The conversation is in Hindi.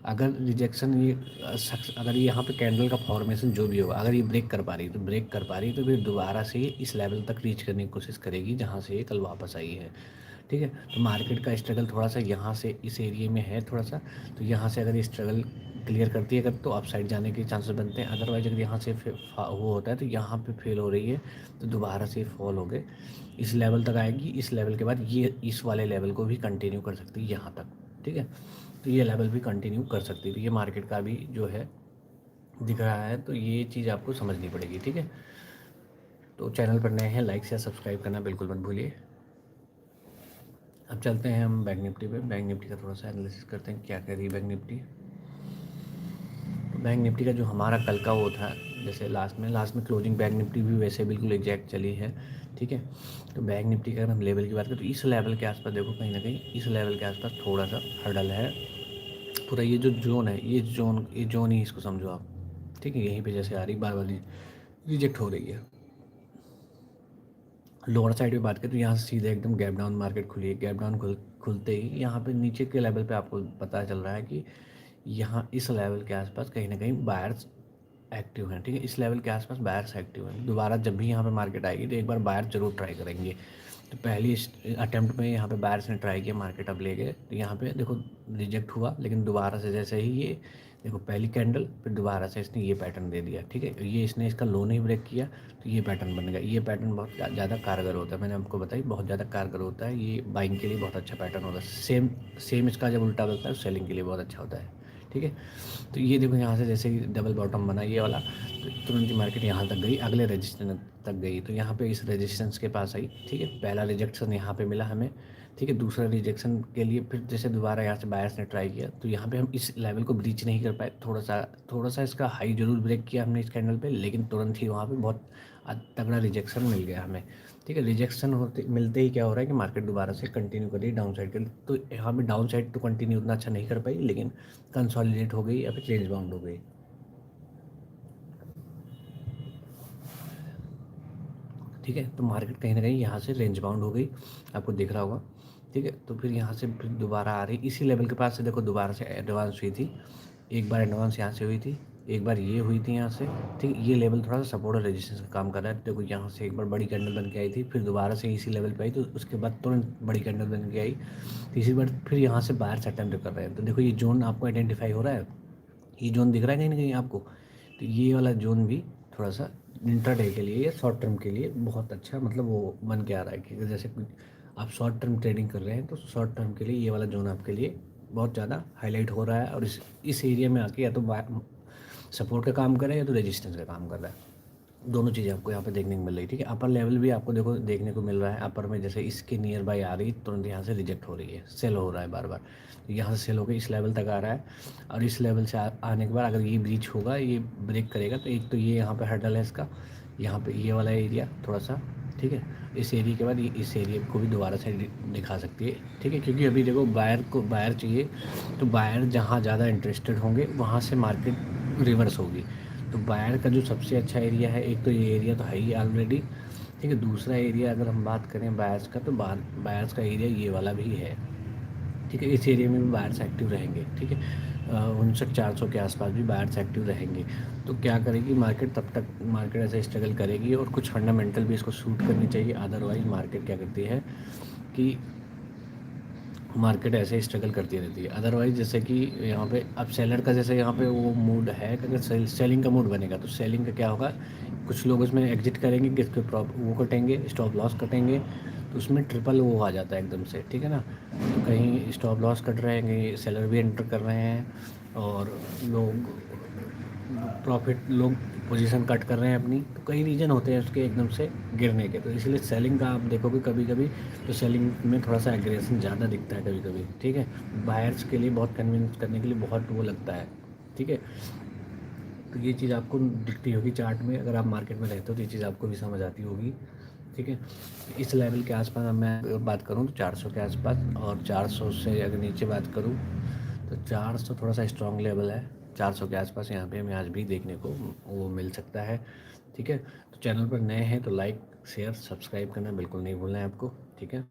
अगर रिजेक्शन ये अगर यहाँ पे कैंडल का फॉर्मेशन जो भी होगा, अगर ये ब्रेक कर पा रही है तो ब्रेक कर पा रही है, तो फिर दोबारा से ये इस लेवल तक रीच करने की कोशिश करेगी जहाँ से ये कल वापस आई है। ठीक है, तो मार्केट का स्ट्रगल थोड़ा सा यहाँ से इस एरिया में है थोड़ा सा, तो यहाँ से अगर ये स्ट्रगल क्लियर करती है अगर, तो अपसाइड जाने के चांसेस बनते हैं। अदरवाइज अगर यहाँ से वो होता है तो यहाँ पे फेल हो रही है, तो दोबारा से फॉल हो गए इस लेवल तक आएगी। इस लेवल के बाद ये इस वाले लेवल को भी कंटिन्यू कर सकती है यहाँ तक। ठीक है, तो ये लेवल भी कंटिन्यू कर सकती है। तो ये मार्केट का भी जो है दिख रहा है, तो ये चीज़ आपको समझनी पड़ेगी। ठीक है, तो चैनल पर नए हैं लाइक या सब्सक्राइब करना बिल्कुल मत भूलिए। अब चलते हैं हम बैंक निफ्टी पे। बैंक निफ्टी का थोड़ा सा एनालिसिस करते हैं क्या कह रही है बैंक निफ्टी। तो बैंक निफ्टी का जो हमारा कल का वो था, जैसे लास्ट में क्लोजिंग बैंक निफ्टी भी वैसे बिल्कुल एग्जैक्ट चली है। ठीक है, तो बैंक निफ्टी का अगर हम लेवल की बात करें तो इस लेवल के आसपास देखो, कहीं ना कहीं इस लेवल के आसपास थोड़ा सा हर्डल है। पूरा ये जो जोन है, ये जोन ही इसको समझो आप। ठीक है, यहीं पे जैसे आ रही बार बार रिजेक्ट हो रही है। लोअर साइड पे बात करें तो यहाँ से सीधे एकदम गैप डाउन मार्केट खुली है। गैप डाउन खुलते ही यहाँ पे नीचे के लेवल पे आपको पता चल रहा है कि यहाँ इस लेवल के आसपास कहीं ना कहीं बायर्स एक्टिव हैं। ठीक है, इस लेवल के आसपास बायर्स एक्टिव हैं। दोबारा जब भी यहाँ पे मार्केट आएगी तो एक बार बायर जरूर ट्राई करेंगे। तो पहली अटेम्प्ट में यहाँ पे बायर्स ने ट्राई किया, मार्केट अब ले गए, तो यहाँ पे देखो रिजेक्ट हुआ, लेकिन दोबारा से जैसे ही ये देखो पहली कैंडल, फिर दोबारा से इसने ये पैटर्न दे दिया। ठीक है, ये इसने इसका लो नहीं ब्रेक किया, तो ये पैटर्न बन गया। ये पैटर्न बहुत ज़्यादा कारगर होता है, मैंने आपको बताई बहुत ज़्यादा कारगर होता है। ये बाइंग के लिए बहुत अच्छा पैटर्न होता है। सेम इसका जब उल्टा बनता है सेलिंग के लिए बहुत अच्छा होता है। ठीक है, तो ये देखो यहाँ से जैसे ही डबल बॉटम बना ये वाला, तो तुरंत ही मार्केट यहाँ तक गई, अगले रेजिस्टेंस तक गई, तो यहाँ पे इस रेजिस्टेंस के पास आई। ठीक है, पहला रिजेक्शन यहाँ पे मिला हमें। ठीक है, दूसरा रिजेक्शन के लिए फिर जैसे दोबारा यहाँ से बायर्स ने ट्राई किया, तो यहाँ पे हम इस लेवल को ब्रीच नहीं कर पाए। थोड़ा सा इसका हाई जरूर ब्रेक किया हमने इस कैंडल पे, लेकिन तुरंत ही वहाँ पे बहुत तगड़ा रिजेक्शन मिल गया हमें। ठीक है, रिजेक्शन होते मिलते ही क्या हो रहा है कि मार्केट दोबारा से कंटिन्यू कर रही है डाउन साइड के लिए। तो यहाँ पे डाउन साइड तो कंटिन्यू उतना अच्छा नहीं कर पाई, लेकिन कंसोलिडेट हो गई या फिर रेंज बाउंड हो गई। ठीक है, तो मार्केट कहीं ना कहीं यहाँ से रेंज बाउंड हो गई, आपको दिख रहा होगा। ठीक है, तो फिर यहाँ से फिर दोबारा आ रही इसी लेवल के पास से, देखो दोबारा से एडवांस हुई थी। एक बार एडवांस यहाँ से हुई थी, एक बार ये हुई थी यहाँ से। ठीक है, ये लेवल थोड़ा सा सपोर्ट और रेजिस्टेंस का काम कर रहा है। देखो यहाँ से एक बार बड़ी कैंडल बन के आई थी, फिर दोबारा से इसी लेवल पे आई, तो उसके बाद तुरंत बड़ी कैंडल बन के आई। तीसरी बार फिर यहाँ से बाहर से अटेम्प्ट कर रहे हैं। तो देखो ये जोन आपको आइडेंटिफाई हो रहा है, ये जोन दिख रहा है कहीं ना कहीं आपको। तो ये वाला जोन भी थोड़ा सा इंट्राडे के लिए या शॉर्ट टर्म के लिए बहुत अच्छा, मतलब वो बन के आ रहा है कि जैसे आप शॉर्ट टर्म ट्रेडिंग कर रहे हैं, तो शॉर्ट टर्म के लिए ये वाला जोन आपके लिए बहुत ज़्यादा हाईलाइट हो रहा है। और इस एरिया में आके या तो सपोर्ट का काम कर रहा है या तो रेजिस्टेंस का काम कर रहा है। दोनों चीज़ें आपको यहाँ पे देखने को मिल रही है। ठीक है, अपर लेवल भी आपको देखो देखने को मिल रहा है। अपर में जैसे इसके नियर बाई आ रही है, तुरंत यहाँ से रिजेक्ट हो रही है, सेल हो रहा है बार बार। तो यहाँ से सेल होकर इस लेवल तक आ रहा है, और इस लेवल से आने के बाद अगर ये ब्रीच होगा, ये ब्रेक करेगा, तो एक तो ये यहाँ पे हर्डल है इसका, यहाँ पे ये वाला एरिया थोड़ा सा। ठीक है, इस एरिया के बाद ये इस एरिया को भी दोबारा से दिखा सकती है। ठीक है, क्योंकि अभी देखो बायर चाहिए, तो बायर जहाँ ज़्यादा इंटरेस्टेड होंगे वहाँ से मार्केट रिवर्स होगी। तो बायर का जो सबसे अच्छा एरिया है, एक तो ये एरिया तो है ही ऑलरेडी। ठीक है, दूसरा एरिया अगर हम बात करें बायर्स का, तो बायर्स का एरिया ये वाला भी है। ठीक है, इस एरिया में भी बायर्स एक्टिव रहेंगे। ठीक है, 59,400 के आसपास भी बायर्स एक्टिव रहेंगे। तो क्या करेगी मार्केट, तब तक मार्केट ऐसे स्ट्रगल करेगी, और कुछ फंडामेंटल भी इसको सूट करनी चाहिए। अदरवाइज मार्केट क्या करती है कि मार्केट ऐसे ही स्ट्रगल करती रहती है। अदरवाइज जैसे कि यहाँ पे अब सेलर का जैसे यहाँ पे वो मूड है कि अगर सेलिंग का मूड बनेगा, तो सेलिंग का क्या होगा, कुछ लोग उसमें एग्जिट करेंगे, किसके वो कटेंगे, स्टॉप लॉस कटेंगे, तो उसमें ट्रिपल वो आ जाता है एकदम से। ठीक है ना, तो कहीं स्टॉप लॉस कट रहे हैं, कहीं सेलर भी एंटर कर रहे हैं, और लोग प्रॉफिट लोग पोजीशन कट कर रहे हैं अपनी। तो कई रीज़न होते हैं उसके एकदम से गिरने के, तो इसलिए सेलिंग का आप देखोगे कभी कभी, तो सेलिंग में थोड़ा सा एग्रेशन ज़्यादा दिखता है कभी कभी। ठीक है, बायर्स के लिए बहुत कन्विंस करने के लिए बहुत वो लगता है। ठीक है, तो ये चीज़ आपको दिखती होगी चार्ट में, अगर आप मार्केट में रहते हो तो ये चीज़ आपको भी समझ आती होगी। ठीक है, इस लेवल के आसपास अब मैं अगर बात करूँ तो 400 के आसपास, और 400 से अगर नीचे बात करूँ तो 400 थोड़ा सा स्ट्रॉन्ग लेवल है। 400 के आसपास यहाँ पे हमें आज भी देखने को वो मिल सकता है। ठीक है, तो चैनल पर नए हैं तो लाइक शेयर सब्सक्राइब करना बिल्कुल नहीं भूलना है आपको। ठीक है।